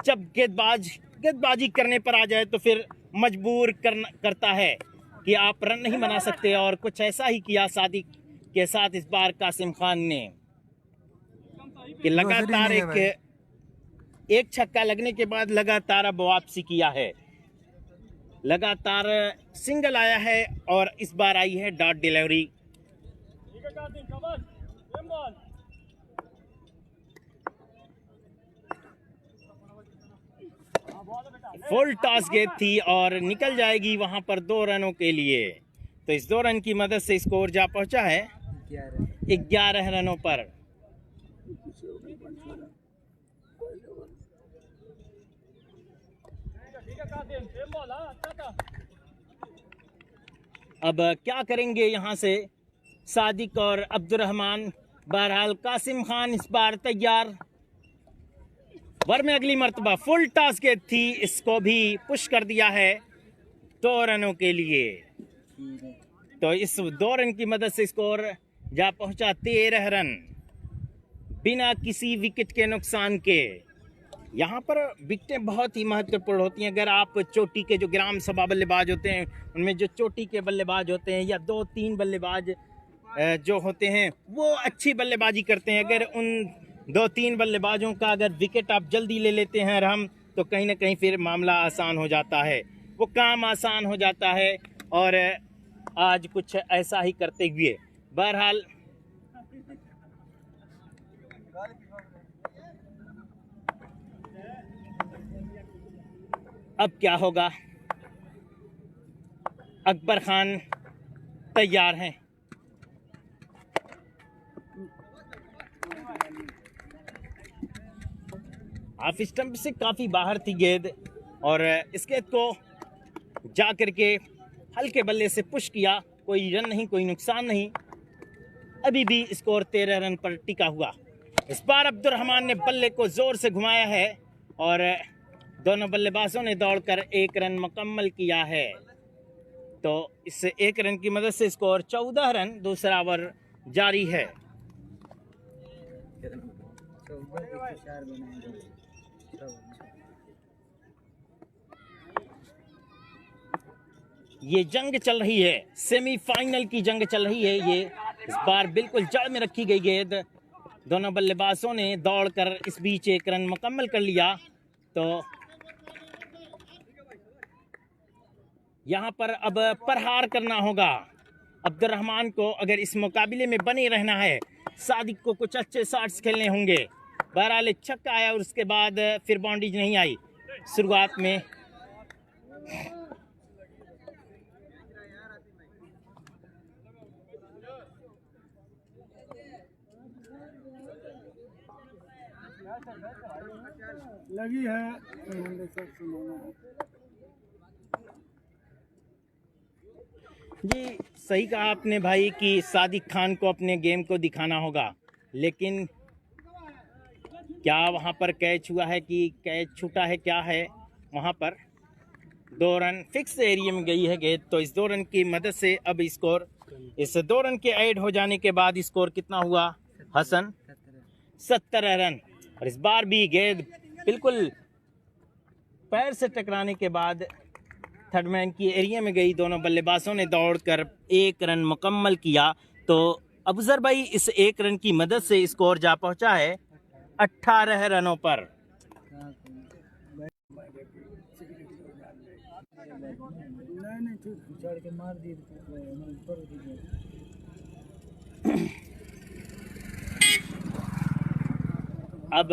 जब गेंदबाजी करने पर आ जाए तो फिर मजबूर करता है कि आप रन नहीं बना सकते। और कुछ ऐसा ही किया सादिक के साथ इस बार कासिम खान ने कि लगातार एक छक्का लगने के बाद लगातार अब वापसी किया है। लगातार सिंगल आया है और इस बार आई है डॉट डिलीवरी। फुल टॉस गेंद थी और निकल जाएगी वहां पर 2 रनों के लिए। तो इस 2 रन की मदद से स्कोर जा पहुंचा है 11 रनों पर। अब क्या करेंगे यहां से सादिक और अब्दुर्रहमान। बहरहाल कासिम खान इस बार तैयार। वर में अगली मर्तबा फुल टॉस गेंद थी, इसको भी पुश कर दिया है 2 रनों के लिए। तो इस 2 रन की मदद से स्कोर जा पहुंचा 13 रन बिना किसी विकेट के नुकसान के। यहाँ पर विकेटें बहुत ही महत्वपूर्ण होती हैं। अगर आप चोटी के जो ग्राम सभा बल्लेबाज होते हैं, उनमें जो चोटी के बल्लेबाज होते हैं या 2-3 बल्लेबाज जो होते हैं वो अच्छी बल्लेबाजी करते हैं। अगर उन 2-3 बल्लेबाजों का अगर विकेट आप जल्दी ले लेते हैं हम, तो कहीं ना कहीं फिर मामला आसान हो जाता है, वो काम आसान हो जाता है। और आज कुछ ऐसा ही करते हुए बहरहाल अब क्या होगा? अकबर खान तैयार हैं। ऑफ स्टंप से काफी बाहर थी गेंद और इस गेंद को जा करके हल्के बल्ले से पुश किया। कोई रन नहीं, कोई नुकसान नहीं। अभी भी स्कोर 13 रन पर टिका हुआ। इस बार अब्दुर्रहमान ने बल्ले को जोर से घुमाया है और दोनों बल्लेबाजों ने दौड़कर 1 रन मुकम्मल किया है। तो इस 1 रन की मदद से स्कोर 14 रन। दूसरा ओवर जारी है। ये जंग चल रही है, सेमीफाइनल की जंग चल रही है। ये इस बार बिल्कुल जड़ में रखी गई गेंद। दोनों बल्लेबाजों ने दौड़कर इस बीच 1 रन मुकम्मल कर लिया। तो यहाँ पर अब प्रहार करना होगा अब्दुर्रहमान को। अगर इस मुकाबले में बने रहना है, सादिक को कुछ अच्छे शॉट्स खेलने होंगे। बहरहाल छक्का आया और उसके बाद फिर बाउंड्रीज नहीं आई शुरुआत में। लगी है जी। सही कहा आपने भाई कि सादिक खान को अपने गेम को दिखाना होगा, लेकिन क्या वहाँ पर कैच हुआ है कि कैच छूटा है, क्या है वहाँ पर? 2 रन फिक्स एरिया में गई है गेंद। तो इस 2 रन की मदद से अब स्कोर, इस 2 रन के ऐड हो जाने के बाद स्कोर कितना हुआ हसन? 17 रन। और इस बार भी गेंद बिल्कुल पैर से टकराने के बाद थर्ड मैन की एरिया में गई। दोनों बल्लेबाजों ने दौड़कर 1 रन मुकम्मल किया। तो अफजर भाई इस 1 रन की मदद से स्कोर जा पहुंचा है 18 रनों पर। अब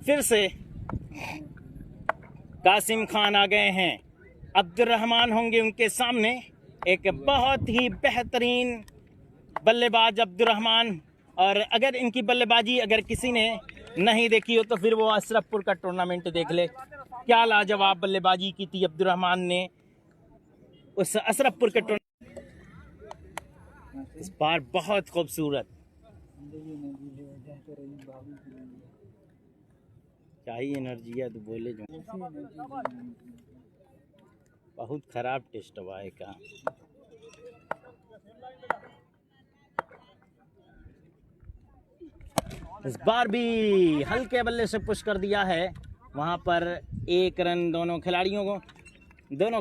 फिर से कासिम खान आ गए हैं। अब्दुर्रहमान होंगे उनके सामने। एक बहुत ही बेहतरीन बल्लेबाज अब्दुर्रहमान। और अगर इनकी बल्लेबाजी अगर किसी ने नहीं देखी हो तो फिर वो अशरफपुर का टूर्नामेंट देख ले। क्या लाजवाब बल्लेबाजी की थी अब्दुर्रहमान ने उस अशरफपुर के टूर्नामेंट। इस बार बहुत खूबसूरत, क्या ही एनर्जी है तो बोले जो। बहुत खराब टेस्ट हुआ है का। इस बार भी हल्के बल्ले से पुश कर दिया है। वहां पर 1 रन दोनों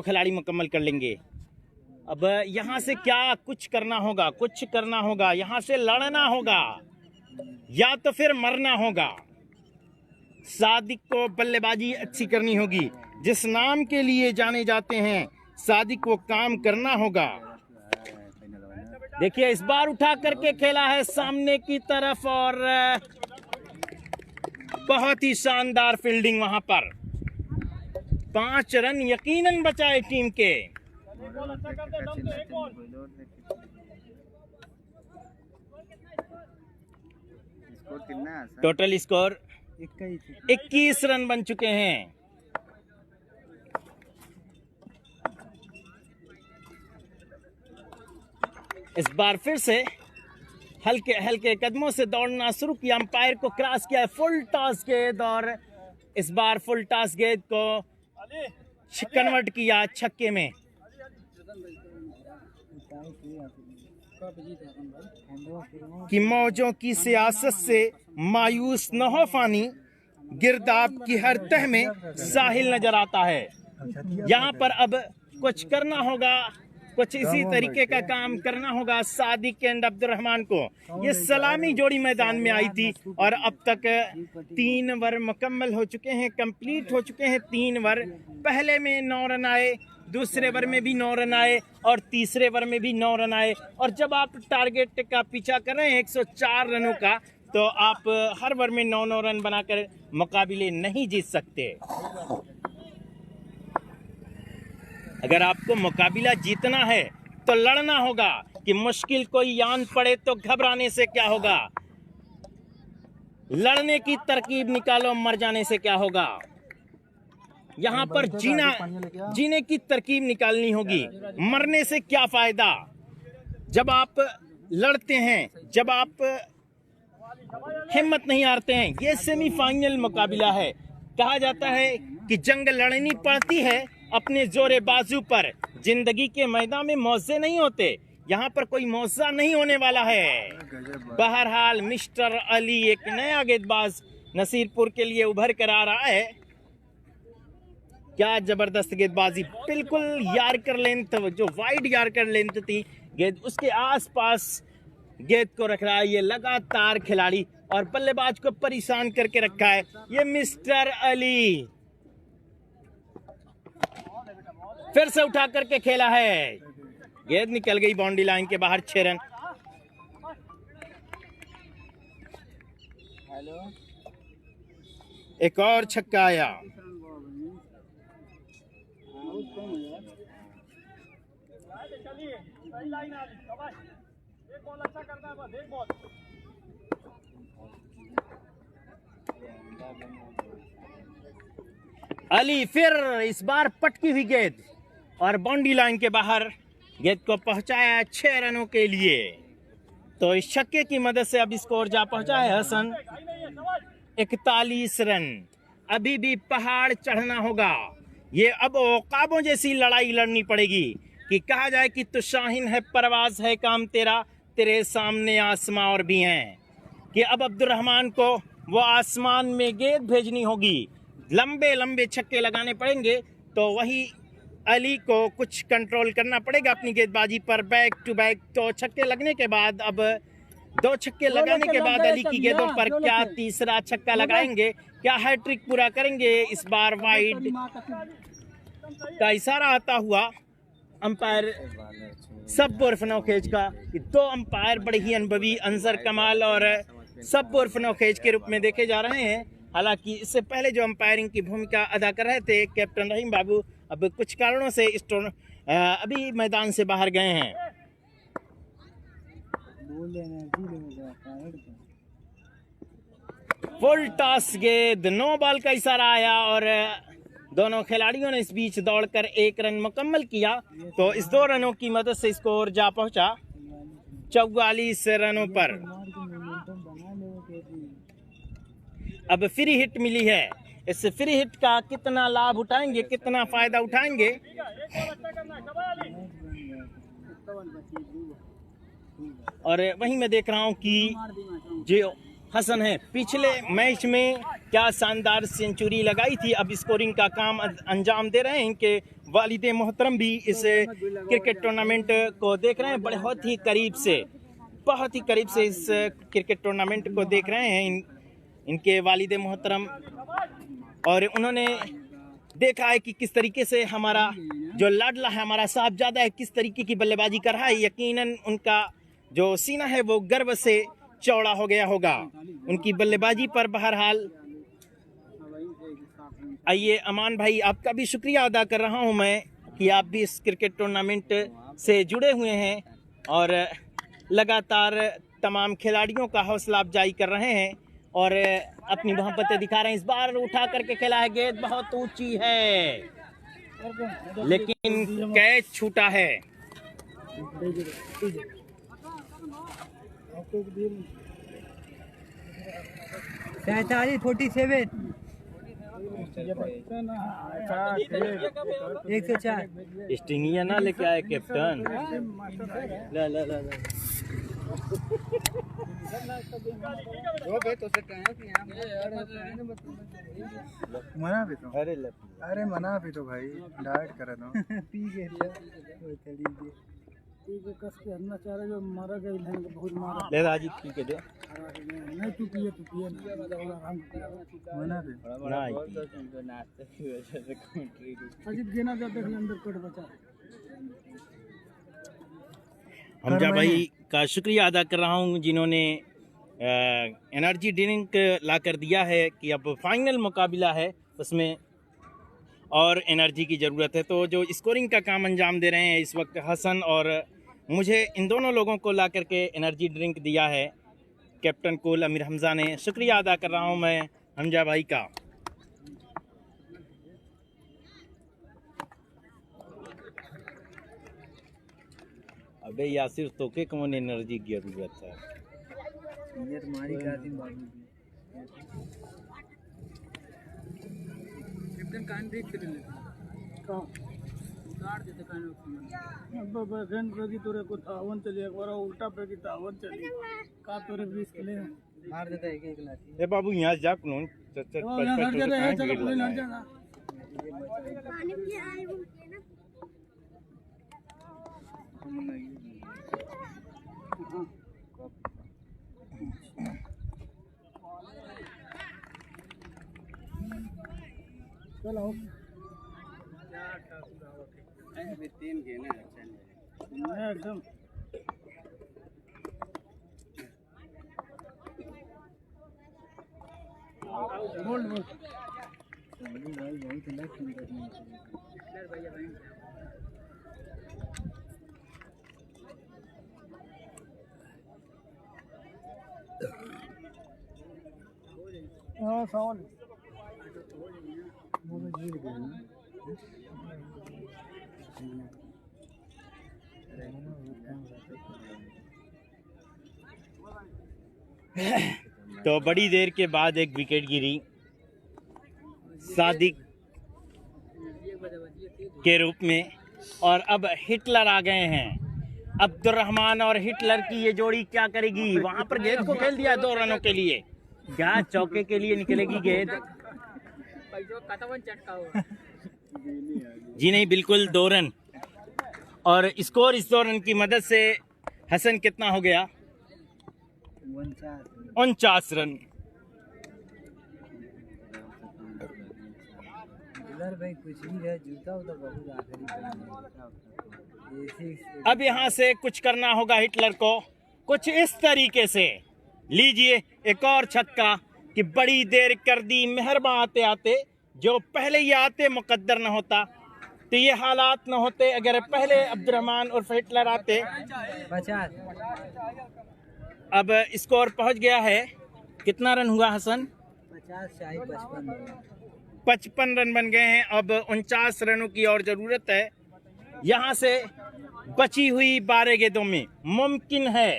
खिलाड़ी मुकम्मल कर लेंगे। अब यहां से क्या कुछ करना होगा, यहां से लड़ना होगा या तो फिर मरना होगा। सादिक को बल्लेबाजी अच्छी करनी होगी। जिस नाम के लिए जाने जाते हैं सादिक को काम करना होगा। देखिए इस बार उठा करके खेला है सामने की तरफ और बहुत ही शानदार फील्डिंग वहां पर। 5 रन यकीनन बचाए टीम के। टोटल स्कोर 21 रन बन चुके हैं। इस बार फिर से हल्के हल्के कदमों से दौड़ना शुरू किया। अंपायर को क्रॉस किया फुल टॉस गेंद और इस बार फुल टॉस गेंद को कन्वर्ट किया छक्के में। कि मौजों की सियासत से मायूस न हो फानी, गिरदाब की हर तह में साहिल नजर आता है। यहाँ पर अब कुछ करना होगा, कुछ इसी तरीके का काम करना होगा सादिक एंड अब्दुर्रहमान को। ये सलामी जोड़ी मैदान में आई थी और अब तक 3 ओवर मुकम्मल हो चुके हैं, कंप्लीट हो चुके हैं 3 ओवर। पहले में 9 रन आए, दूसरे ओवर में भी 9 रन आए और तीसरे ओवर में भी 9 रन आए। और जब आप टारगेट का पीछा कर रहे हैं 104 रनों का, तो आप हर ओवर में 9-9 रन बनाकर मुकाबले नहीं जीत सकते। अगर आपको मुकाबला जीतना है तो लड़ना होगा कि मुश्किल कोई आन पड़े तो घबराने से क्या होगा। लड़ने की तरकीब निकालो, मर जाने से क्या होगा। यहाँ पर जीने की तरकीब निकालनी होगी। मरने से क्या फायदा। जब आप लड़ते हैं, जब आप हिम्मत नहीं हारते हैं। ये सेमीफाइनल मुकाबला है। कहा जाता है कि जंग लड़नी पड़ती है अपने जोरे बाजू पर। जिंदगी के मैदान में मौजे नहीं होते। यहाँ पर कोई मौजा नहीं होने वाला है। बहरहाल मिस्टर अली एक नया गेंदबाज नसीरपुर के लिए उभर कर आ रहा है। क्या जबरदस्त गेंदबाजी, बिल्कुल यार्कर लेंथ, जो वाइड यार्कर लेंथ थी गेंद, उसके आसपास गेंद को रख रहा है ये लगातार खिलाड़ी और बल्लेबाज को परेशान करके रखा है ये मिस्टर अली। फिर से उठा करके खेला है, गेंद निकल गई बाउंड्री लाइन के बाहर। 6 रन। एक और छक्का आया। अली फिर इस बार पटकी हुई गेंद और बाउंड्री लाइन के बाहर गेंद को पहुंचाया 6 रनों के लिए। तो इस छक्के की मदद से अब स्कोर जा पहुंचा है हसन 41 रन। अभी भी पहाड़ चढ़ना होगा। ये अब औकाबों जैसी लड़ाई लड़नी पड़ेगी कि कहा जाए कि तो शाहीन है परवाज है काम तेरा, तेरे सामने आसमां और भी हैं। कि अब अब्दुर्रहमान को वो आसमान में गेंद भेजनी होगी। लंबे लंबे छक्के लगाने पड़ेंगे। तो वही अली को कुछ कंट्रोल करना पड़ेगा अपनी गेंदबाजी पर। बैक टू बैक तो छक्के लगने के बाद, अब 2 छक्के लगाने के बाद अली की गेंदों पर क्या तीसरा छक्का लगाएंगे, क्या हैट्रिक पूरा करेंगे। इस बार वाइड का इशारा आता हुआ अंपायर सब उर्फ नौखेज का कि 2 अंपायर बड़े ही अनुभवी अंसर कमाल और सब उर्फ नौखेज के रूप में देखे जा रहे हैं। हालांकि इससे पहले जो अंपायरिंग की भूमिका अदा कर रहे थे कैप्टन रहीम बाबू, अब कुछ कारणों से अभी मैदान से बाहर गए हैं। फुल टॉस गेंद, 9 बॉल का इशारा आया और दोनों खिलाड़ियों ने इस बीच दौड़कर 1 रन मुकम्मल किया। तो इस 2 रनों की मदद से स्कोर जा पहुंचा 44 रनों पर। अब फ्री हिट मिली है। इस फ्री हिट का कितना लाभ उठाएंगे, कितना फायदा उठाएंगे। और वहीं मैं देख रहा हूं कि जो हसन है पिछले मैच में क्या शानदार सेंचुरी लगाई थी। अब स्कोरिंग का काम अंजाम दे रहे हैं। इनके वालिद मोहतरम भी इस क्रिकेट टूर्नामेंट को देख रहे हैं बहुत ही करीब से, बहुत ही करीब से इस क्रिकेट टूर्नामेंट को देख रहे हैं इनके वालिद मोहतरम। और उन्होंने देखा है कि किस तरीके से हमारा जो लाडला है, हमारा साहबजादा है, किस तरीके की बल्लेबाजी कर रहा है। यकीनन उनका जो सीना है वो गर्व से चौड़ा हो गया होगा उनकी बल्लेबाजी पर। बहरहाल आइए अमान भाई, आपका भी शुक्रिया अदा कर रहा हूं मैं कि आप भी इस क्रिकेट टूर्नामेंट से जुड़े हुए हैं और लगातार तमाम खिलाड़ियों का हौसला अफजाई कर रहे हैं और अपनी मोहब्बतें दिखा रहे हैं। इस बार उठा करके खेला है, गेंद बहुत ऊंची है लेकिन कैच छूटा है। 47 104 स्टिंगिया ना लेके आए कैप्टन। ला ला ला ला। मना भी तो, अरे मना भी तो भाई, डाइट करे तो पी के कस के हरना चाह रहे जो मारा गया है बहुत मारा ले राजी पी के दे। नहीं तू पिए आराम मना भी अजीत गेना जब देख अंदर कट बचा। हमजा भाई का शुक्रिया अदा कर रहा हूँ जिन्होंने एनर्जी ड्रिंक ला कर दिया है कि अब फाइनल मुकाबला है उसमें। और एनर्जी की ज़रूरत है। तो जो स्कोरिंग का काम अंजाम दे रहे हैं इस वक्त हसन, और मुझे इन दोनों लोगों को ला करके एनर्जी ड्रिंक दिया है कैप्टन कुल अमीर हमज़ा ने। शुक्रिया अदा कर रहा हूँ मैं हमजा भाई का। अबे यासिर तोके कौन एनर्जी की जरूरत है? ये तुम्हारी कासिम बाबू कैप्टन कान ब्रेक कर ले काट देते कान अब बगन रगी तोरे को तावन चली एक बार उल्टा पे की तावन चली का तोरे रिस्क ले मार देता है एक लाठी। ए बाबू यहाँ जा कौन चल यहाँ हट जा रे चलो पुलिस हट जा ना पानी में आए वो ना चलो ऐसे 3 गेम है अच्छा एकदम बोल बोल भाई बहुत अलग खेल रहे हैं। हाँ सावन वो तो जीत गए ना। तो बड़ी देर के बाद एक विकेट गिरी सादिक के रूप में, और अब हिटलर आ गए हैं। अब्दुर्रहमान और हिटलर की ये जोड़ी क्या करेगी? वहां पर गेंद को खेल दिया 2 रनों के लिए, क्या चौके के लिए निकलेगी गेंद? जी नहीं, बिल्कुल 2 रन। और स्कोर इस 2 रन की मदद से हसन कितना हो गया? 49 रन। भाई कुछ भी है जूता उता बहुत आखिरी। अब यहाँ से कुछ करना होगा हिटलर को, कुछ इस तरीके से। लीजिए एक और छक्का कि बड़ी देर कर दी मेहरबान आते आते। जो पहले ही आते मुकद्दर न होता तो ये हालात न होते। अगर पहले अब्दुर्रहमान और हिटलर आते। 50। अब स्कोर पहुंच गया है, कितना रन हुआ हसन? 50 शाही 55। 55 रन बन गए हैं। अब 49 रनों की और जरूरत है। यहाँ से बची हुई 12 गेंदों में मुमकिन है,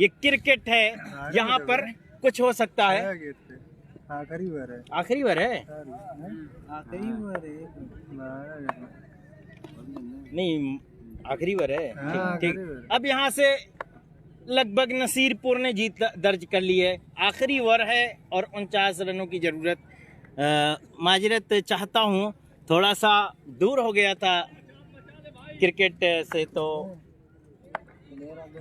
ये क्रिकेट है, यहाँ पर कुछ हो सकता है। आखिरी ओवर है, आखिरी ओवर है, आखिरी ओवर है। नहीं आखिरी ओवर है। हाँ, ठीक आखिरी ठीक। ओवर। अब यहाँ से लगभग नसीरपुर ने जीत दर्ज कर ली है। आखिरी ओवर है और 49 रनों की जरूरत। माजरत चाहता हूँ, थोड़ा सा दूर हो गया था क्रिकेट से, तो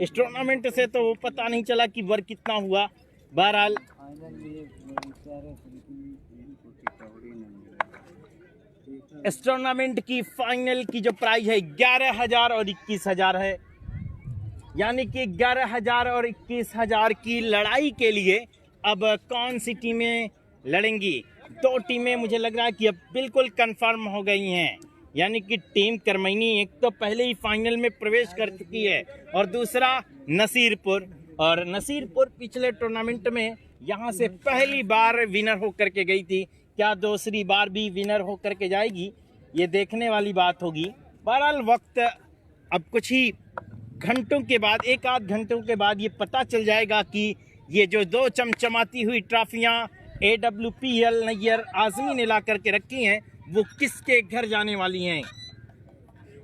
इस टूर्नामेंट से तो वो पता नहीं चला कि वर कितना हुआ। बहरहाल इस टूर्नामेंट की फाइनल की जो प्राइज है 11,000 और 21,000 है, यानी कि 11,000 और 21,000 की लड़ाई के लिए अब कौन सी टीमें लड़ेंगी? 2 टीमें मुझे लग रहा है कि अब बिल्कुल कंफर्म हो गई हैं, यानी कि टीम करमैनी एक तो पहले ही फाइनल में प्रवेश कर चुकी है और दूसरा नसीरपुर। और नसीरपुर पिछले टूर्नामेंट में यहाँ से पहली बार विनर होकर के गई थी। क्या दूसरी बार भी विनर होकर के जाएगी? ये देखने वाली बात होगी। बहरहाल वक्त अब कुछ ही घंटों के बाद, 1-8 घंटों के बाद ये पता चल जाएगा कि ये जो 2 चमचमाती हुई ट्रॉफियाँ AWPL नैयर आज़मी ने ला करके रखी हैं वो किसके घर जाने वाली हैं।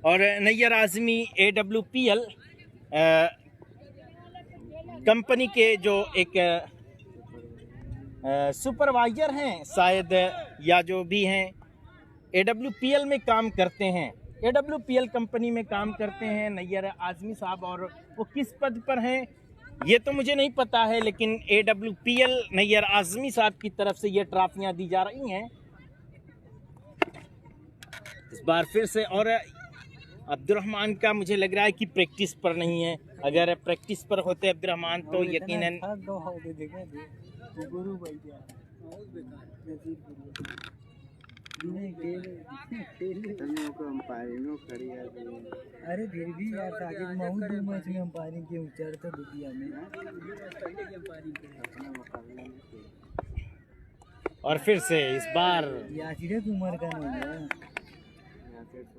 और नैयर आज़मी AWPL कंपनी के जो एक सुपरवाइजर हैं शायद, या जो भी हैं AWPL में काम करते हैं, AWPL कंपनी में काम करते हैं नैयर आज़मी साहब। और वो किस पद पर हैं ये तो मुझे नहीं पता है, लेकिन AWPL नैयर आज़मी साहब की तरफ से ये ट्रॉफियाँ दी जा रही हैं इस बार फिर से। और अब्दुर्रहमान का मुझे लग रहा है कि प्रैक्टिस पर नहीं है। अगर प्रैक्टिस पर होते अब्दुर्रहमान तो यकीनन तुम को अंपायरिंग खड़ी है। अरे फिर भी यार ताकि महू 2 मैच में अंपायरिंग के उचार तो दुनिया में और फिर से इस बार यासिर उमर का नहीं है।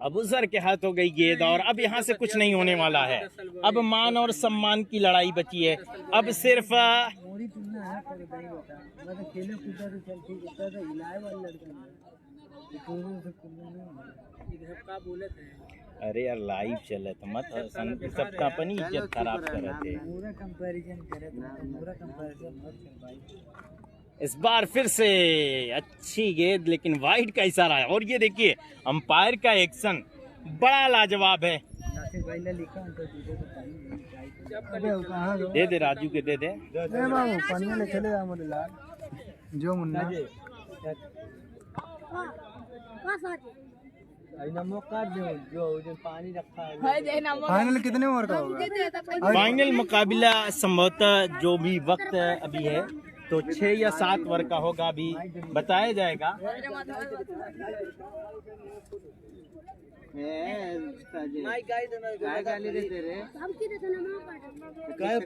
अबूजर के हाथ हो गई गेंद और अब यहाँ से कुछ नहीं होने वाला है। अब मान और सम्मान की लड़ाई बची है। अब सिर्फ मोरी तुमने है पर नहीं बता मैं तो खेले कूदा तो चल ठीक होता था हिलाए वाला लड़का है तो से कुछ इधर का बोले थे अरे यार लाइव चले तो मत सबका अपनी इज्जत खराब कर रहे थे। पूरा कंपैरिजन करे तो पूरा कंपैरिजन मत कर भाई। इस बार फिर से अच्छी गेंद लेकिन वाइड का इशारा है और ये देखिए अंपायर का एक्शन बड़ा लाजवाब है। यासिर भाई ने लिखा तो तुझे तो कहां दे दे राजू के दे दे। ए बाबू पानी ले चले जा मोरे लाल जो मुन्ना कहाँ साथ नमक काट दो जो पानी रखा है। फाइनल कितने ओवर का होगा? फाइनल मुकाबला संभवतः जो भी वक्त अभी है तो 6 या 7 ओवर का होगा, अभी बताया जाएगा।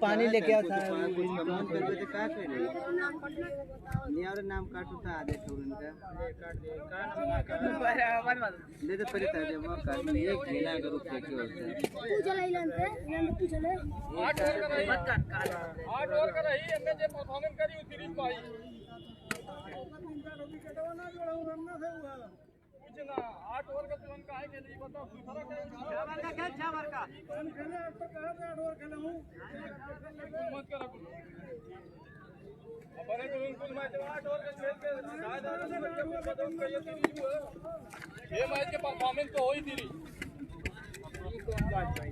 पानी लेके आता है नाम काटू था आधे दे तो पहले ताजे वो काट ये खेला करो क्या होता है पूछले इलांते पूछले 8 ओवर का रही 8 ओवर का रही एमे जे परफॉर्मेंस करी उतरी पाई पूछना 8 ओवर का तुरंत काहे के नहीं बताओ फर्क है 6 ओवर का क्या 6 ओवर का खेले अब तो कहा 8 ओवर खेला हूं मत करो अपने को उनको मैच 8 ओवर का खेल के शायद बताओ ये तो ये मैच के परफॉर्मेंस तो हो ही थी कौन बात भाई